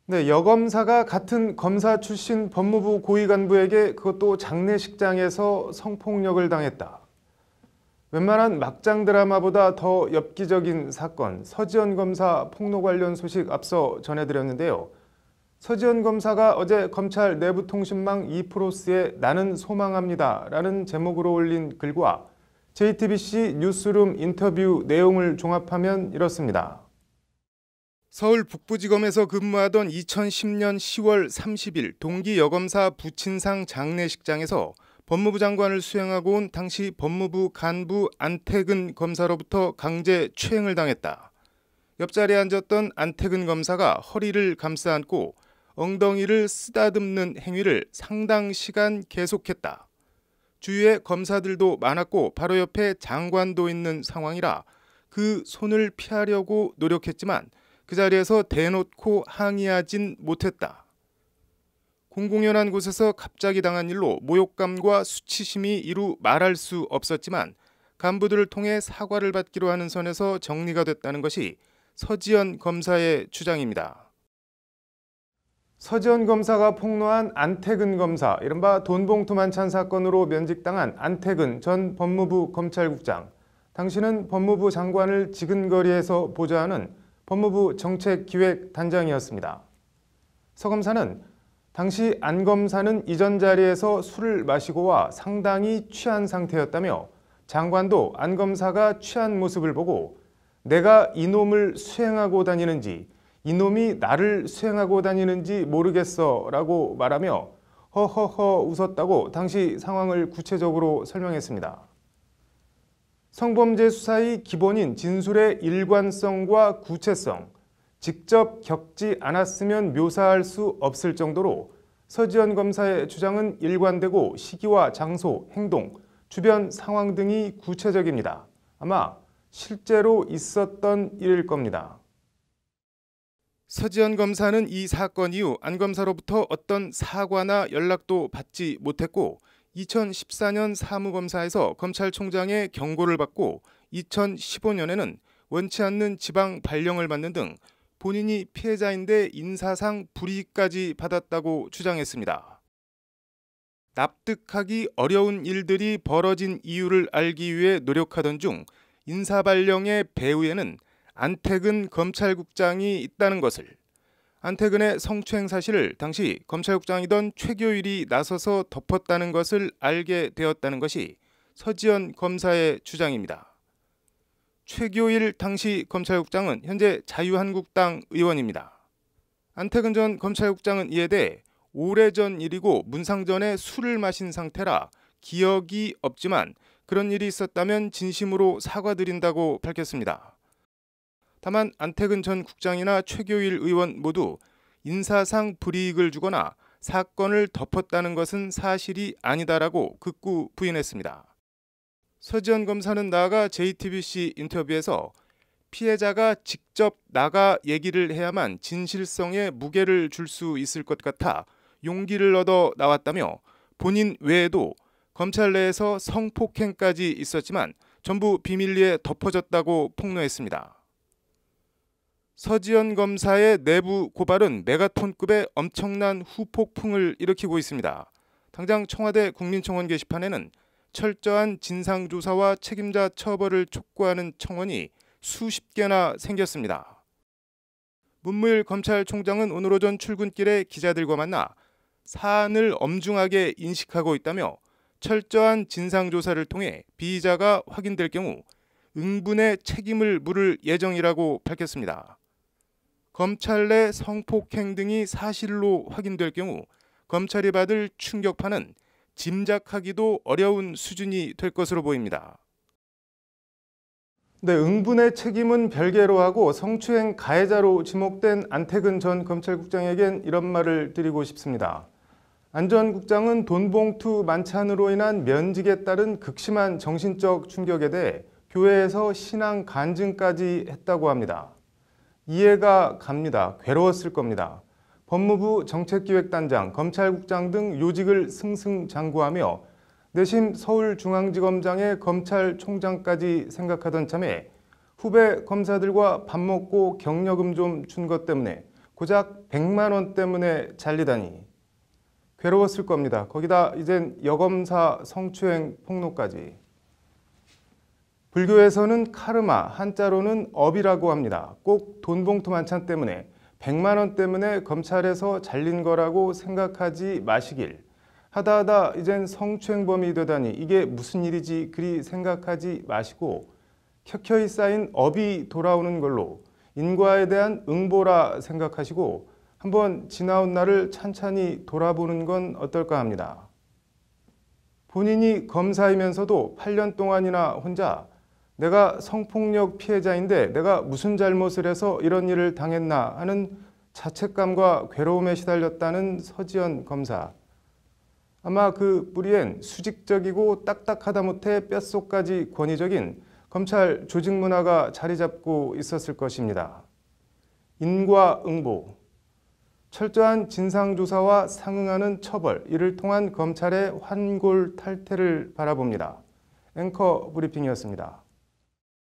네, 여검사가 같은 검사 출신 법무부 고위 간부에게 그것도 장례식장에서 성폭력을 당했다. 웬만한 막장 드라마보다 더 엽기적인 사건, 서지현 검사 폭로 관련 소식 앞서 전해드렸는데요. 서지현 검사가 어제 검찰 내부통신망 이프로스에 나는 소망합니다 라는 제목으로 올린 글과 JTBC 뉴스룸 인터뷰 내용을 종합하면 이렇습니다. 서울 북부지검에서 근무하던 2010년 10월 30일 동기 여검사 부친상 장례식장에서 법무부 장관을 수행하고 온 당시 법무부 간부 안태근 검사로부터 강제 추행을 당했다. 옆자리에 앉았던 안태근 검사가 허리를 감싸 안고 엉덩이를 쓰다듬는 행위를 상당 시간 계속했다. 주위에 검사들도 많았고 바로 옆에 장관도 있는 상황이라 그 손을 피하려고 노력했지만 그 자리에서 대놓고 항의하진 못했다. 공공연한 곳에서 갑자기 당한 일로 모욕감과 수치심이 이루 말할 수 없었지만 간부들을 통해 사과를 받기로 하는 선에서 정리가 됐다는 것이 서지현 검사의 주장입니다. 서지현 검사가 폭로한 안태근 검사, 이른바 돈봉투 만찬 사건으로 면직당한 안태근 전 법무부 검찰국장. 당시는 법무부 장관을 지근거리에서 보좌하는 법무부 정책기획단장이었습니다. 서 검사는 당시 안 검사는 이전 자리에서 술을 마시고 와 상당히 취한 상태였다며 장관도 안 검사가 취한 모습을 보고 내가 이놈을 수행하고 다니는지 이놈이 나를 수행하고 다니는지 모르겠어 라고 말하며 허허허 웃었다고 당시 상황을 구체적으로 설명했습니다. 성범죄 수사의 기본인 진술의 일관성과 구체성, 직접 겪지 않았으면 묘사할 수 없을 정도로 서지현 검사의 주장은 일관되고 시기와 장소, 행동, 주변 상황 등이 구체적입니다. 아마 실제로 있었던 일일 겁니다. 서지현 검사는 이 사건 이후 안 검사로부터 어떤 사과나 연락도 받지 못했고 2014년 사무검사에서 검찰총장의 경고를 받고 2015년에는 원치 않는 지방 발령을 받는 등 본인이 피해자인데 인사상 불이익까지 받았다고 주장했습니다. 납득하기 어려운 일들이 벌어진 이유를 알기 위해 노력하던 중 인사발령의 배후에는 안태근 검찰국장이 있다는 것을, 안태근의 성추행 사실을 당시 검찰국장이던 최교일이 나서서 덮었다는 것을 알게 되었다는 것이 서지현 검사의 주장입니다. 최교일 당시 검찰국장은 현재 자유한국당 의원입니다. 안태근 전 검찰국장은 이에 대해 오래전 일이고 문상전에 술을 마신 상태라 기억이 없지만 그런 일이 있었다면 진심으로 사과드린다고 밝혔습니다. 다만 안태근 전 국장이나 최교일 의원 모두 인사상 불이익을 주거나 사건을 덮었다는 것은 사실이 아니다라고 극구 부인했습니다. 서지현 검사는 나아가 JTBC 인터뷰에서 피해자가 직접 나가 얘기를 해야만 진실성에 무게를 줄 수 있을 것 같아 용기를 얻어 나왔다며 본인 외에도 검찰 내에서 성폭행까지 있었지만 전부 비밀리에 덮어졌다고 폭로했습니다. 서지현 검사의 내부 고발은 메가톤급의 엄청난 후폭풍을 일으키고 있습니다. 당장 청와대 국민청원 게시판에는 철저한 진상조사와 책임자 처벌을 촉구하는 청원이 수십 개나 생겼습니다. 문무일 검찰총장은 오늘 오전 출근길에 기자들과 만나 사안을 엄중하게 인식하고 있다며 철저한 진상조사를 통해 피의자가 확인될 경우 응분의 책임을 물을 예정이라고 밝혔습니다. 검찰 내 성폭행 등이 사실로 확인될 경우 검찰이 받을 충격파는 짐작하기도 어려운 수준이 될 것으로 보입니다. 네, 응분의 책임은 별개로 하고 성추행 가해자로 지목된 안태근 전 검찰국장에겐 이런 말을 드리고 싶습니다. 안 전 국장은 돈봉투 만찬으로 인한 면직에 따른 극심한 정신적 충격에 대해 교회에서 신앙 간증까지 했다고 합니다. 이해가 갑니다. 괴로웠을 겁니다. 법무부 정책기획단장, 검찰국장 등 요직을 승승장구하며 내심 서울중앙지검장의 검찰총장까지 생각하던 참에 후배 검사들과 밥 먹고 격려금 좀 준 것 때문에 고작 100만 원 때문에 잘리다니 괴로웠을 겁니다. 거기다 이젠 여검사 성추행 폭로까지. 불교에서는 카르마, 한자로는 업이라고 합니다. 꼭 돈봉투 만찬 때문에 100만 원 때문에 검찰에서 잘린 거라고 생각하지 마시길. 하다하다 이젠 성추행범이 되다니 이게 무슨 일이지 그리 생각하지 마시고 켜켜이 쌓인 업이 돌아오는 걸로 인과에 대한 응보라 생각하시고 한번 지나온 날을 찬찬히 돌아보는 건 어떨까 합니다. 본인이 검사이면서도 8년 동안이나 혼자 내가 성폭력 피해자인데 내가 무슨 잘못을 해서 이런 일을 당했나 하는 자책감과 괴로움에 시달렸다는 서지현 검사. 아마 그 뿌리엔 수직적이고 딱딱하다 못해 뼛속까지 권위적인 검찰 조직 문화가 자리 잡고 있었을 것입니다. 인과응보, 철저한 진상조사와 상응하는 처벌, 이를 통한 검찰의 환골탈태를 바라봅니다. 앵커 브리핑이었습니다.